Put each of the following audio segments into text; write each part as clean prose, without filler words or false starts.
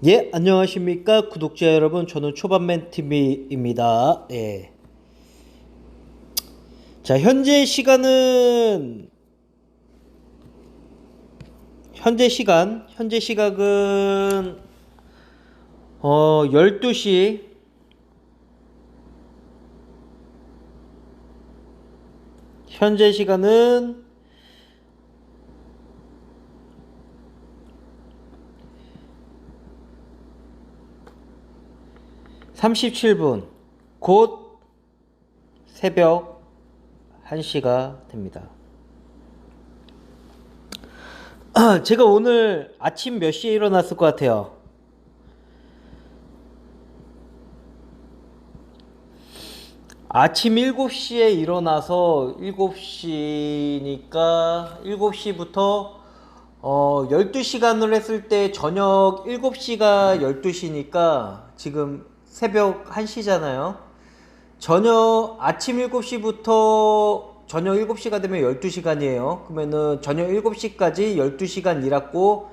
예, 안녕하십니까 구독자 여러분. 저는 초반맨 TV입니다. 예. 자, 현재 시각은 12시, 현재 시간은 37분, 곧 새벽 1시가 됩니다. 제가 오늘 아침 몇 시에 일어났을 것 같아요? 아침 7시에 일어나서 7시니까 7시부터 12시간을 했을 때 저녁 7시가 12시니까 지금 새벽 1시잖아요. 아침 7시부터 저녁 7시가 되면 12시간이에요. 그러면은 저녁 7시까지 12시간 일했고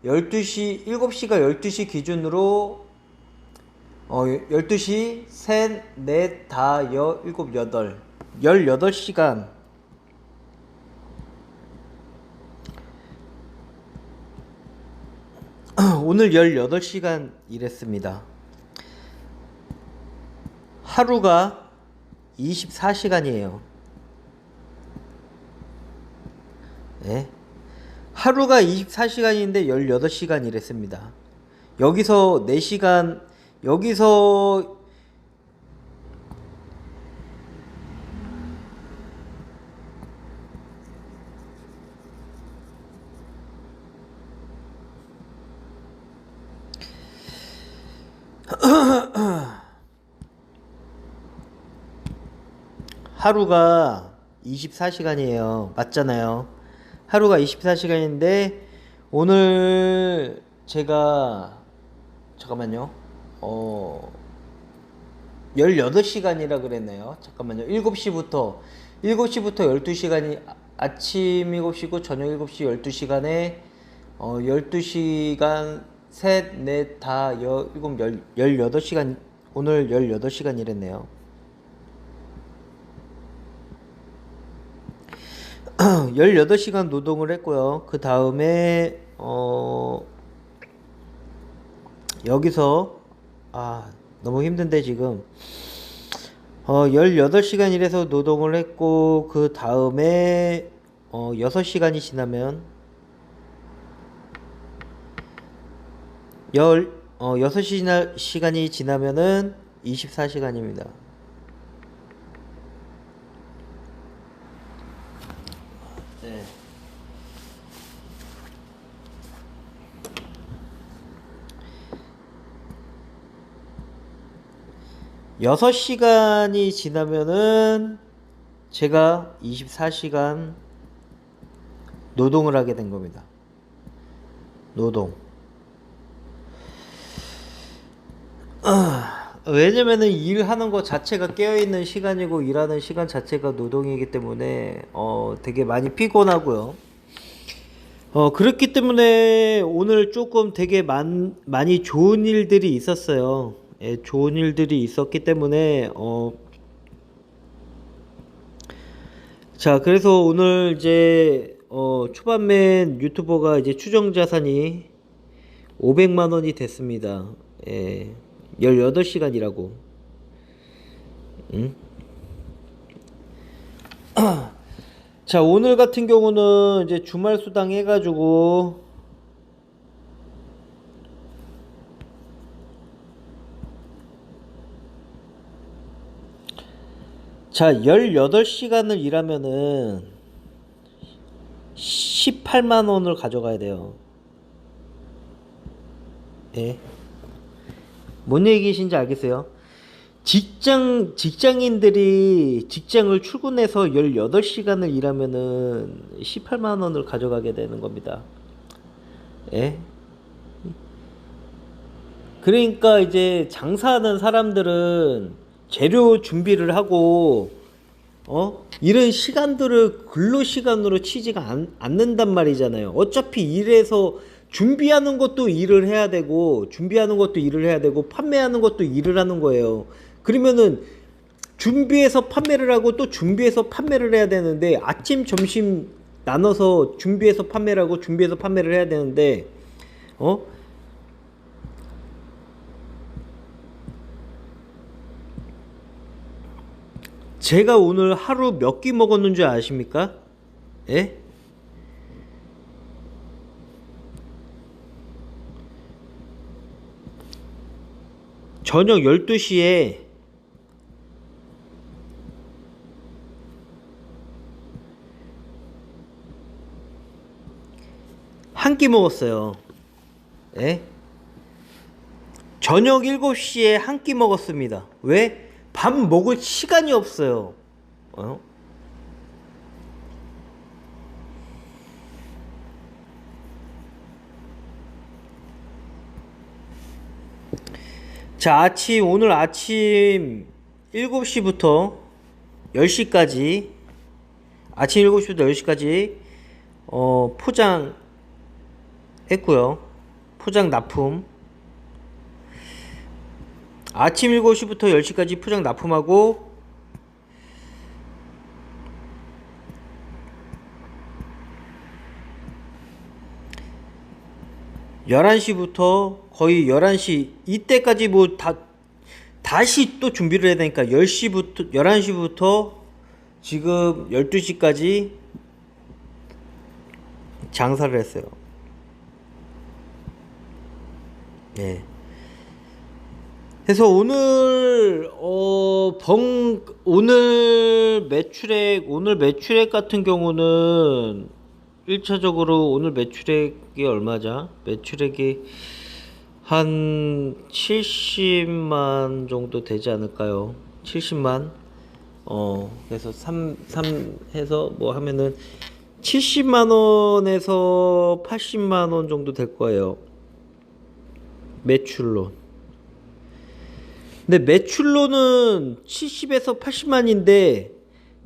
7시가 12시 기준으로 12시, 셋, 넷, 다, 일곱, 여덟. 18시간. 오늘 18시간 일했습니다. 하루가 24시간이에요. 네? 하루가 24시간인데 18시간 일했습니다. 여기서 4시간, 여기서 하루가 24시간이에요. 맞잖아요. 하루가 24시간인데 오늘 제가 잠깐만요. 18시간이라 그랬나요? 잠깐만요. 7시부터 12시간이 아침 7시고 저녁 7시 12시간에 12시간 셋, 넷, 다, 일곱, 18시간. 오늘 18시간 일했네요. 18시간 노동을 했고요. 그 다음에 여기서 너무 힘든데 지금 18시간 일해서 노동을 했고 그 다음에 6시간이 지나면 6시간이 지나면은 24시간입니다. 네. 6시간이 지나면은 제가 24시간 노동을 하게 된 겁니다. 노동. 왜냐면은 일하는 거 자체가 깨어있는 시간이고 일하는 시간 자체가 노동이기 때문에 되게 많이 피곤하고요. 그렇기 때문에 오늘 조금 되게 많이 좋은 일들이 있었어요. 예, 좋은 일들이 있었기 때문에 자, 그래서 오늘 이제 초반맨 유튜버가 이제 추정 자산이 500만 원이 됐습니다. 예. 18시간이라고. 응? 자, 오늘 같은 경우는 이제 주말 수당 해가지고 자, 18시간을 일하면은 18만 원을 가져가야 돼요. 예. 뭔 얘기신지 알겠어요? 직장인들이 직장을 출근해서 18시간을 일하면은 18만 원을 가져가게 되는 겁니다. 예? 그러니까 이제 장사하는 사람들은 재료 준비를 하고 이런 시간들을 근로 시간으로 치지가 않는단 말이잖아요. 어차피 일해서 준비하는 것도 일을 해야 되고, 준비하는 것도 일을 해야 되고, 판매하는 것도 일을 하는 거예요. 그러면은 준비해서 판매를 하고 또 준비해서 판매를 해야 되는데, 아침 점심 나눠서 준비해서 판매를 하고 준비해서 판매를 해야 되는데, 제가 오늘 하루 몇 끼 먹었는 줄 아십니까? 예? 저녁 12시에 한 끼 먹었어요. 예? 저녁 7시에 한 끼 먹었습니다. 왜? 밥 먹을 시간이 없어요. 자, 오늘 아침 7시부터 10시까지, 아침 7시부터 10시까지, 포장했고요. 포장 납품. 아침 7시부터 10시까지 포장 납품하고, 11시부터 거의 11시, 이때까지 뭐 다시 또 준비를 해야 되니까 10시부터, 11시부터 지금 12시까지 장사를 했어요. 네. 그래서 오늘 매출액 같은 경우는 1차적으로 오늘 매출액이 얼마죠? 매출액이 한 70만 정도 되지 않을까요? 70만. 그래서 3 해서 뭐 하면은 70만 원에서 80만 원 정도 될 거예요. 매출로. 근데 매출로는 70에서 80만인데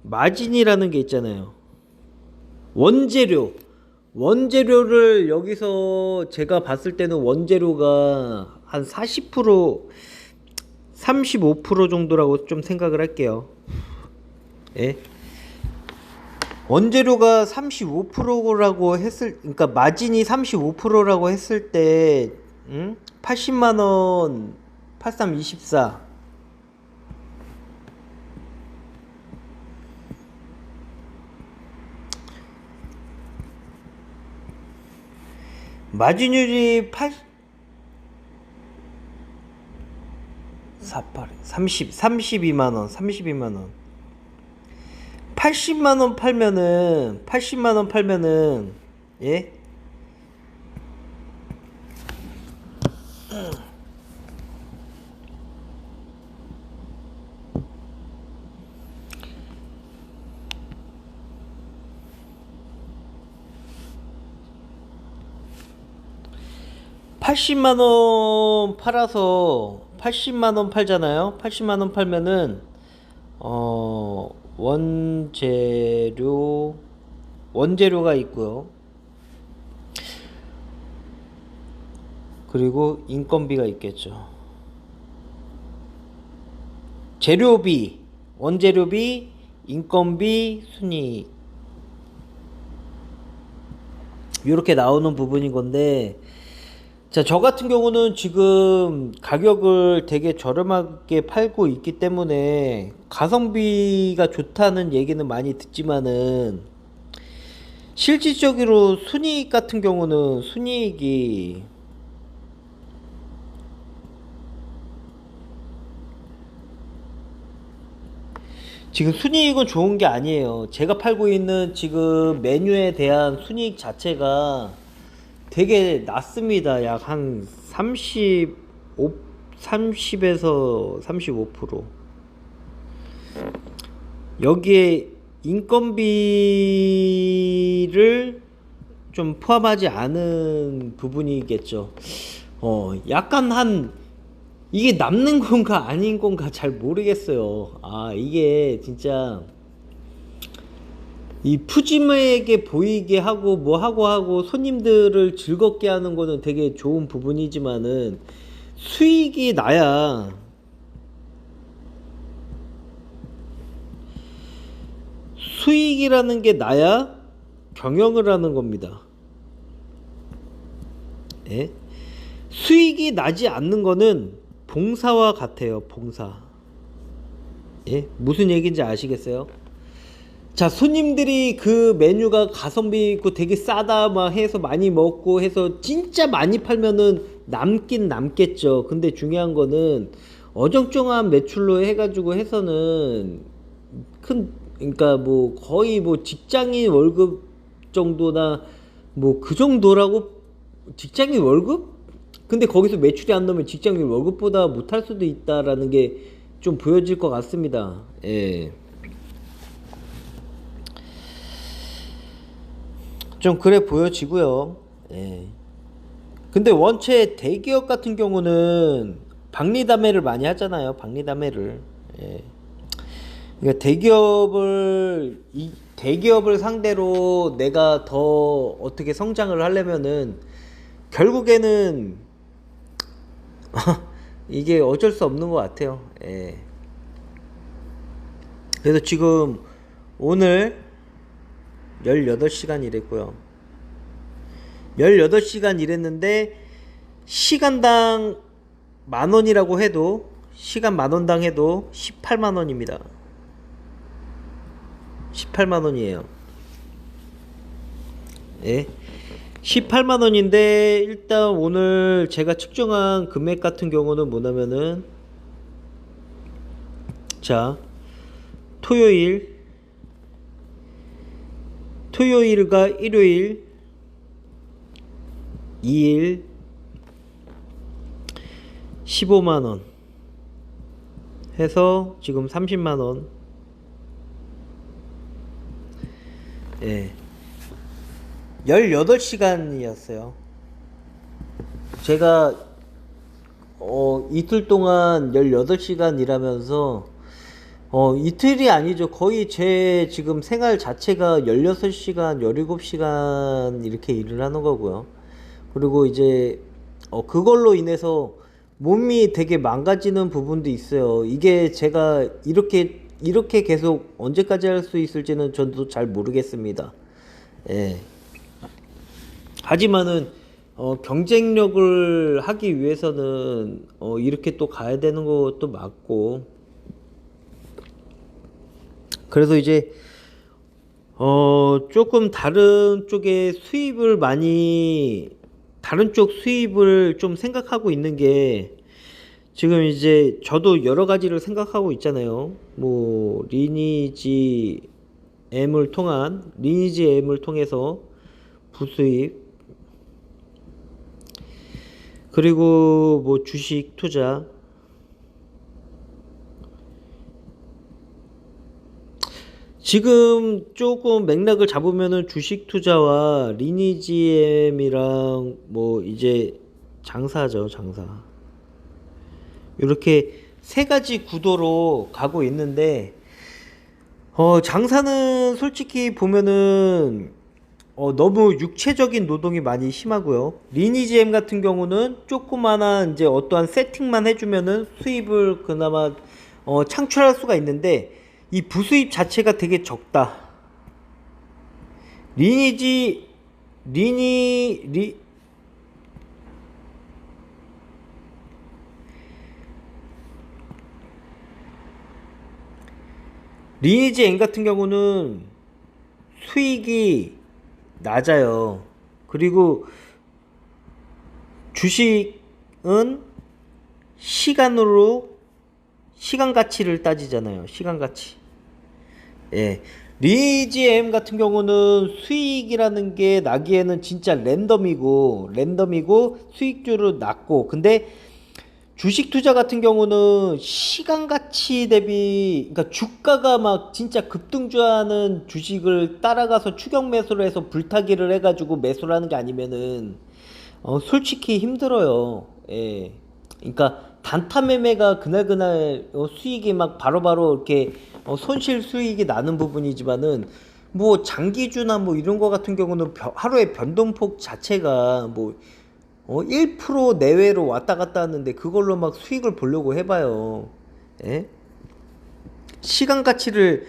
마진이라는 게 있잖아요. 원재료를 여기서 제가 봤을 때는 원재료가 한 40%, 35% 정도라고 좀 생각을 할게요. 예. 원재료가 35%라고 그러니까 마진이 35%라고 했을 때, 80만원, 8324. 마진율이 32만원, 32만원. 80만원 팔면은, 예? 80만원 팔아서 80만원 팔잖아요. 80만원 팔면은 원재료가 있고요. 그리고 인건비가 있겠죠. 재료비, 원재료비, 인건비, 순이익, 이렇게 나오는 부분인 건데, 자, 저 같은 경우는 지금 가격을 되게 저렴하게 팔고 있기 때문에 가성비가 좋다는 얘기는 많이 듣지만은, 실질적으로 순이익 같은 경우는 순이익이 지금 순이익은 좋은 게 아니에요. 제가 팔고 있는 지금 메뉴에 대한 순이익 자체가 되게 낮습니다. 약 한 30에서 35%. 여기에 인건비를 좀 포함하지 않은 부분이겠죠. 약간 이게 남는 건가 아닌 건가 잘 모르겠어요. 이게 진짜 이 푸짐하게 보이게 하고 뭐 하고 손님들을 즐겁게 하는 거는 되게 좋은 부분이지만은 수익이 나야 수익이라는 게 나야 경영을 하는 겁니다. 예? 수익이 나지 않는 거는 봉사와 같아요. 봉사. 예? 무슨 얘기인지 아시겠어요? 자, 손님들이 그 메뉴가 가성비 있고 되게 싸다 막 해서 많이 먹고 해서 진짜 많이 팔면은 남긴 남겠죠. 근데 중요한 거는 어정쩡한 매출로 해가지고 해서는 그러니까 뭐 거의 뭐 직장인 월급 정도나 뭐 그 정도라고. 직장인 월급? 근데 거기서 매출이 안 나오면 직장인 월급보다 못할 수도 있다라는 게 좀 보여질 것 같습니다. 예. 좀 그래 보여지고요. 예. 근데 원체 대기업 같은 경우는 박리담회를 많이 하잖아요. 박리담회를. 예. 그러니까 대기업을 상대로 내가 더 어떻게 성장을 하려면은 결국에는 이게 어쩔 수 없는 것 같아요. 예. 그래서 지금 오늘 18시간 일했고요. 18시간 일했는데 시간당 10,000원이라고 해도 시간 10,000원당 해도 18만원입니다. 18만원이에요. 예. 18만원인데 일단 오늘 제가 측정한 금액 같은 경우는 뭐냐면은 자 토요일과 일요일 2일 15만원 해서 지금 30만원. 예. 18시간이었어요. 제가 이틀 동안 18시간 일하면서 이틀이 아니죠. 거의 제 지금 생활 자체가 16시간, 17시간 이렇게 일을 하는 거고요. 그리고 이제 그걸로 인해서 몸이 되게 망가지는 부분도 있어요. 이게 제가 이렇게 계속 언제까지 할 수 있을지는 저도 잘 모르겠습니다. 예. 하지만은 경쟁력을 하기 위해서는 이렇게 또 가야 되는 것도 맞고. 그래서 이제 조금 다른 쪽에 수입을 많이 다른 쪽 수입을 좀 생각하고 있는 게 지금 이제 저도 여러 가지를 생각하고 있잖아요. 뭐 리니지 M을 통해서 부수입, 그리고 뭐 주식 투자. 지금 조금 맥락을 잡으면은 주식 투자와 리니지엠이랑 뭐 이제 장사죠, 장사. 이렇게 세 가지 구도로 가고 있는데 장사는 솔직히 보면은 너무 육체적인 노동이 많이 심하고요. 리니지엠 같은 경우는 조그마한 이제 어떠한 세팅만 해주면은 수입을 그나마 창출할 수가 있는데 이 부수입 자체가 되게 적다. 리니지 M 같은 경우는 수익이 낮아요. 그리고 주식은 시간 가치를 따지잖아요. 시간 가치. 예. 리니지 M 같은 경우는 수익이라는 게 나기에는 진짜 랜덤이고 수익률은 낮고, 근데 주식 투자 같은 경우는 시간 가치 대비, 그러니까 주가가 막 진짜 급등주하는 주식을 따라가서 추격 매수를 해서 불타기를 해가지고 매수를 하는 게 아니면은 솔직히 힘들어요. 예. 그러니까 단타 매매가 그날 수익이 막 바로바로 이렇게 손실 수익이 나는 부분이지만은 뭐 장기주나 뭐 이런 거 같은 경우는 하루에 변동폭 자체가 뭐 1% 내외로 왔다 갔다 하는데 그걸로 막 수익을 보려고 해봐요. 예? 시간 가치를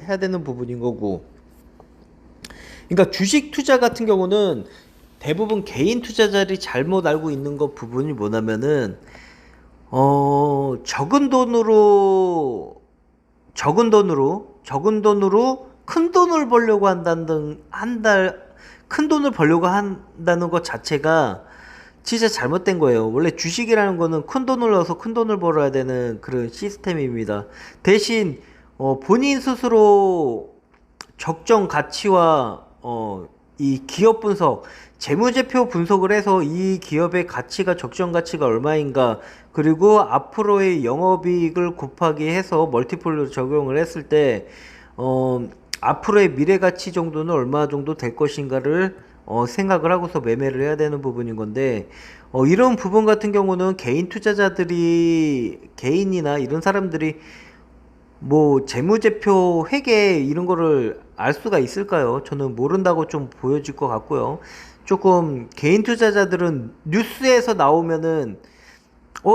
해야 되는 부분인 거고. 그러니까 주식 투자 같은 경우는 대부분 개인 투자자들이 잘못 알고 있는 거 부분이 뭐냐면은 적은 돈으로 큰 돈을 벌려고 큰 돈을 벌려고 한다는 것 자체가 진짜 잘못된 거예요. 원래 주식이라는 거는 큰 돈을 넣어서 큰 돈을 벌어야 되는 그런 시스템입니다. 대신 본인 스스로 적정 가치와 이 기업 분석, 재무제표 분석을 해서 이 기업의 가치가 적정 가치가 얼마인가, 그리고 앞으로의 영업이익을 곱하기 해서 멀티플로 적용을 했을 때 앞으로의 미래 가치 정도는 얼마 정도 될 것인가를 생각을 하고서 매매를 해야 되는 부분인 건데, 이런 부분 같은 경우는 개인이나 이런 사람들이 뭐 재무제표 회계 이런 거를 알 수가 있을까요? 저는 모른다고 좀 보여질 것 같고요. 조금 개인 투자자들은 뉴스에서 나오면은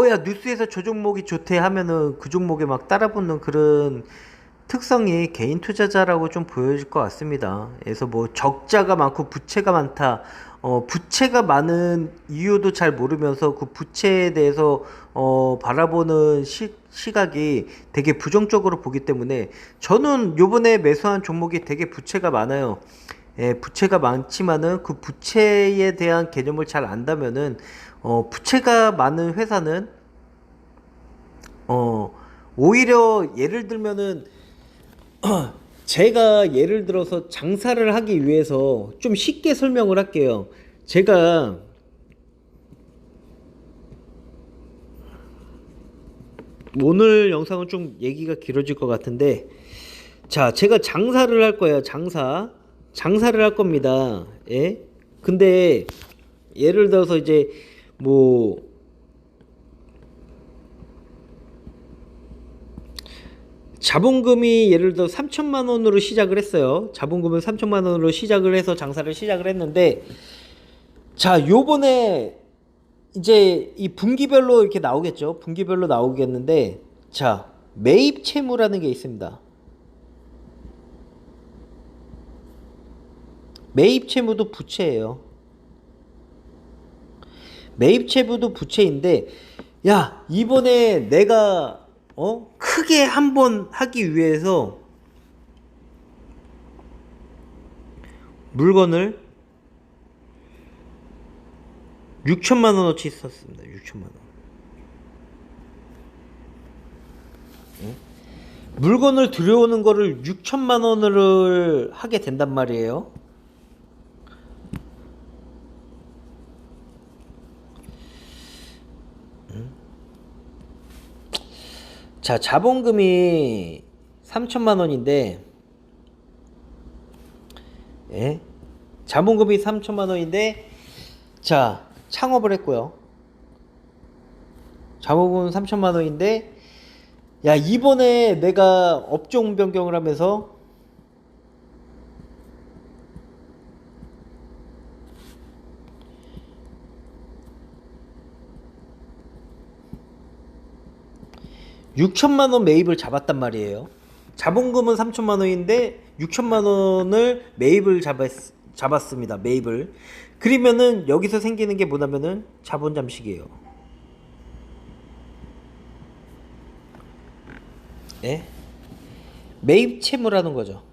야 뉴스에서 저 종목이 좋대 하면은 그 종목에 막 따라붙는 그런 특성이 개인 투자자라고 좀 보여질 것 같습니다. 그래서 뭐 적자가 많고 부채가 많다. 부채가 많은 이유도 잘 모르면서 그 부채에 대해서 바라보는 시각이 되게 부정적으로 보기 때문에 저는 요번에 매수한 종목이 되게 부채가 많아요. 예, 부채가 많지만은 그 부채에 대한 개념을 잘 안다면은 부채가 많은 회사는 오히려 예를 들면은 제가 예를 들어서 장사를 하기 위해서 좀 쉽게 설명을 할게요. 제가 오늘 영상은 좀 얘기가 길어질 것 같은데, 자, 제가 장사를 할 거예요. 장사를 할 겁니다. 예? 근데 예를 들어서 이제 뭐 자본금이 예를 들어 3천만 원으로 시작을 했어요. 자본금을 3천만 원으로 시작을 해서 장사를 시작을 했는데, 자, 요번에 이제 이 분기별로 이렇게 나오겠죠. 분기별로 나오겠는데, 자, 매입 채무라는 게 있습니다. 매입 채무도 부채예요. 매입 채무도 부채인데, 야, 이번에 내가 크게 한번 하기 위해서 물건을 6천만 원어치 썼습니다. 6천만 원. 물건을 들여오는 거를 6천만 원을 하게 된단 말이에요. 자, 자본금이 3천만 원인데, 예? 자본금이 3천만 원인데, 자, 창업을 했고요. 자본금은 3천만 원인데, 야, 이번에 내가 업종 변경을 하면서 6천만 원 매입을 잡았단 말이에요. 자본금은 3천만 원인데 6천만 원을 매입을 잡았습니다. 매입을. 그러면은 여기서 생기는 게 뭐냐면은 자본 잠식이에요. 예? 매입 채무라는 거죠.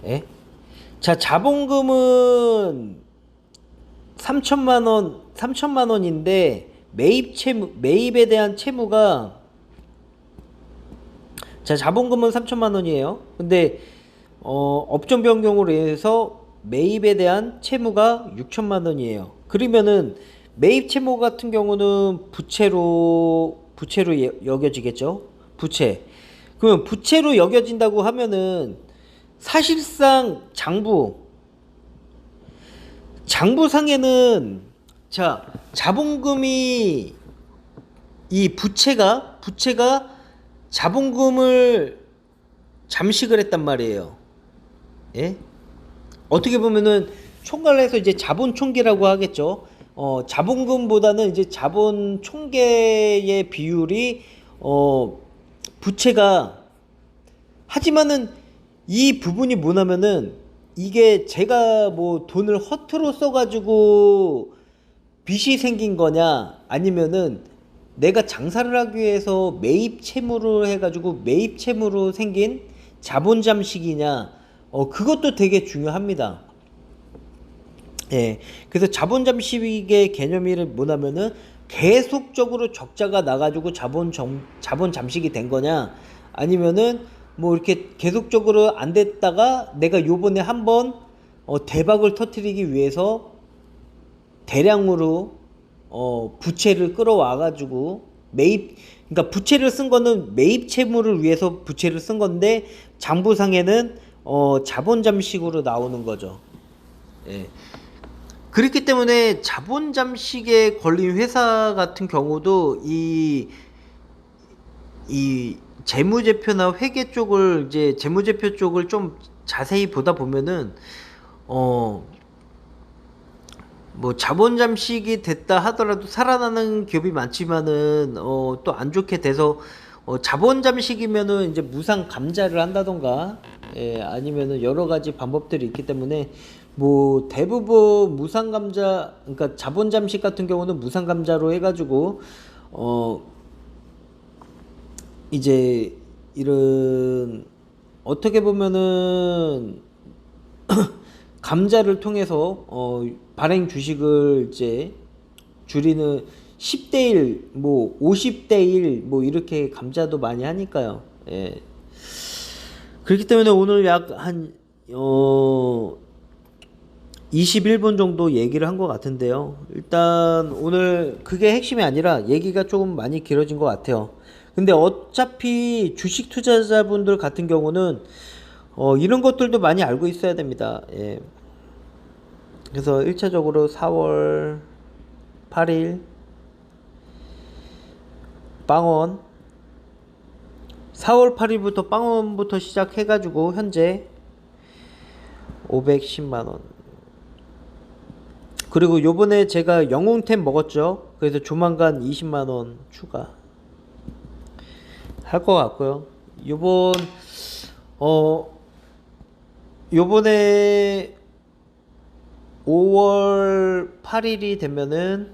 예? 자, 자본금은 3천만 원인데 매입에 대한 채무가, 자, 자본금은 3천만 원이에요. 근데 업종 변경으로 인해서 매입에 대한 채무가 6천만 원이에요. 그러면은 매입 채무 같은 경우는 부채로 여겨지겠죠. 부채. 그러면 부채로 여겨진다고 하면은 사실상 장부상에는, 자, 자본금이 이 부채가 자본금을 잠식을 했단 말이에요. 예? 어떻게 보면은 총괄을 해서 이제 자본 총계라고 하겠죠. 자본금보다는 이제 자본 총계의 비율이 부채가, 하지만은 이 부분이 뭐냐면은 이게 제가 뭐 돈을 허투루 써가지고 빚이 생긴 거냐, 아니면은 내가 장사를 하기 위해서 매입 채무를 해가지고 매입 채무로 생긴 자본 잠식이냐, 그것도 되게 중요합니다. 예. 그래서 자본 잠식의 개념이 뭐냐면은 계속적으로 적자가 나가지고 자본 잠식이 된 거냐, 아니면은 뭐 이렇게 계속적으로 안 됐다가 내가 요번에 한번 대박을 터뜨리기 위해서 대량으로 부채를 끌어와 가지고 매입, 그러니까 부채를 쓴 거는 매입 채무를 위해서 부채를 쓴 건데 장부상에는 자본 잠식으로 나오는 거죠. 예. 그렇기 때문에 자본 잠식에 걸린 회사 같은 경우도 이 재무제표나 회계 쪽을, 이제 재무제표 쪽을 좀 자세히 보다 보면은 뭐 자본 잠식이 됐다 하더라도 살아나는 기업이 많지만은 또 안 좋게 돼서 자본 잠식이면은 이제 무상 감자를 한다던가, 예, 아니면은 여러 가지 방법들이 있기 때문에 뭐 대부분 무상 감자, 그러니까 자본 잠식 같은 경우는 무상 감자로 해가지고 이제 이런, 어떻게 보면은 감자를 통해서 발행 주식을 이제 줄이는 10대 1, 뭐 50대 1, 뭐 이렇게 감자도 많이 하니까요. 예. 그렇기 때문에 오늘 약 한 21분 정도 얘기를 한 것 같은데요. 일단 오늘 그게 핵심이 아니라 얘기가 조금 많이 길어진 것 같아요. 근데 어차피 주식 투자자분들 같은 경우는 이런 것들도 많이 알고 있어야 됩니다. 예. 그래서 1차적으로 4월 8일 빵원, 4월 8일부터 빵원부터 시작해가지고 현재 510만원. 그리고 요번에 제가 영웅템 먹었죠. 그래서 조만간 20만원 추가 할 것 같고요. 요번에 5월 8일이 되면은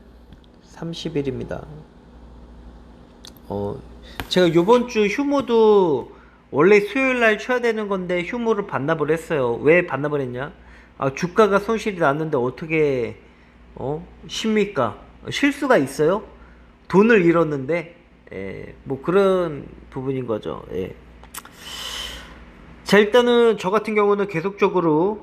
30일입니다. 제가 요번 주 휴무도 원래 수요일 날 쉬어야 되는 건데 휴무를 반납을 했어요. 왜 반납을 했냐? 주가가 손실이 났는데 어떻게 쉽니까? 쉴 수가 있어요? 돈을 잃었는데, 예, 뭐 그런 부분인 거죠. 예. 자, 일단은 저 같은 경우는 계속적으로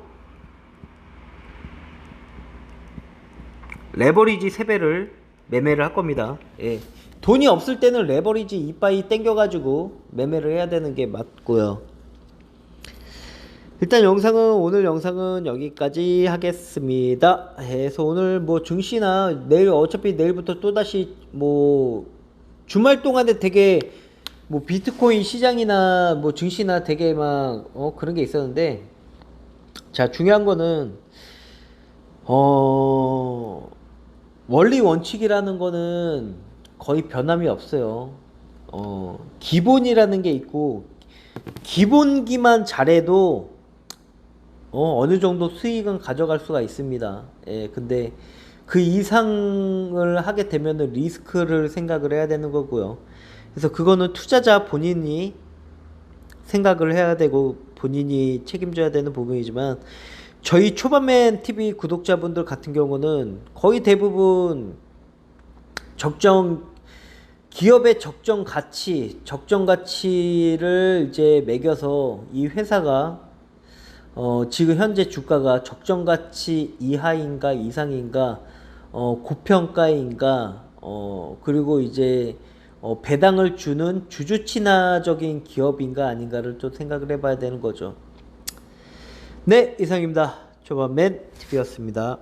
레버리지 3배를 매매를 할 겁니다. 예. 돈이 없을 때는 레버리지 이빠이 땡겨가지고 매매를 해야 되는 게 맞고요. 일단 오늘 영상은 여기까지 하겠습니다. 해서 오늘 뭐 증시나 내일, 어차피 내일부터 또다시 뭐 주말 동안에 되게 뭐 비트코인 시장이나 뭐 증시나 되게 막 그런 게 있었는데, 자, 중요한 거는 원리 원칙이라는 거는 거의 변함이 없어요. 기본이라는 게 있고, 기본기만 잘해도 어느 정도 수익은 가져갈 수가 있습니다. 예, 근데 그 이상을 하게 되면은 리스크를 생각을 해야 되는 거고요. 그래서 그거는 투자자 본인이 생각을 해야 되고 본인이 책임져야 되는 부분이지만, 저희 초반맨 TV 구독자분들 같은 경우는 거의 대부분 기업의 적정 가치를 이제 매겨서 이 회사가 지금 현재 주가가 적정 가치 이하인가 이상인가, 고평가인가, 그리고 이제 배당을 주는 주주 친화적인 기업인가 아닌가를 좀 생각을 해봐야 되는 거죠. 네, 이상입니다. 초반맨 TV였습니다.